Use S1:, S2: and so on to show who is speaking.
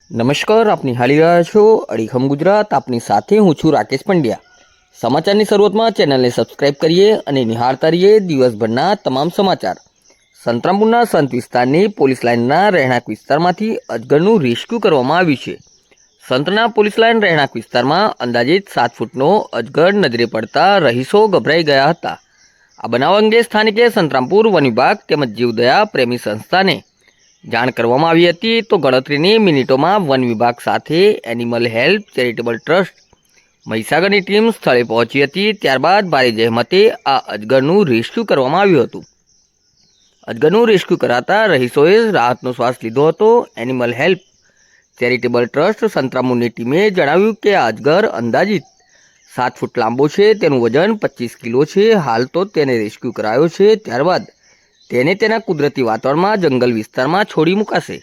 S1: નમસ્કાર, આપ નિહાળી રહ્યા છો અડીખમ ગુજરાત। આપની સાથે હું છું રાકેશ પંડ્યા। સમાચારની શરૂઆતમાં ચેનલને સબસ્ક્રાઇબ કરીએ અને નિહાળતા રહીએ દિવસભરના તમામ સમાચાર। સંતરામપુરના સંત વિસ્તારની પોલીસ લાઇનના રહેણાંક વિસ્તારમાંથી અજગરનું રેસ્ક્યુ કરવામાં આવ્યું છે। સંતના પોલીસ લાઇન રહેણાંક વિસ્તારમાં અંદાજિત 7 ફૂટનો અજગર નજરે પડતા રહીશો ગભરાઈ ગયા હતા। આ બનાવ અંગે સ્થાનિકે સંતરામપુર વન વિભાગ તેમજ જીવદયા પ્રેમી સંસ્થાને જાણ કરવામાં આવી હતી। તો ગણતરીની મિનિટોમાં વન વિભાગ સાથે એનિમલ હેલ્પ ચેરિટેબલ ટ્રસ્ટ મહીસાગરની ટીમ સ્થળે પહોંચી હતી। ત્યારબાદ ભારે જહેમતે આ અજગરનું રેસ્ક્યુ કરવામાં આવ્યું હતું। અજગરનું રેસ્ક્યુ કરાતા રહીશોએ રાહતનો શ્વાસ લીધો હતો। એનિમલ હેલ્પ ચેરિટેબલ ટ્રસ્ટ સંતરામપુરની ટીમે જણાવ્યું કે આ અજગર અંદાજિત 7 ફૂટ લાંબો છે, તેનું વજન 25 કિલો છે। હાલ તો તેને રેસ્ક્યુ કરાયો છે, ત્યારબાદ તેને તેના કુદરતી વાતાવરણમાં જંગલ વિસ્તારમાં છોડી મુકાશે।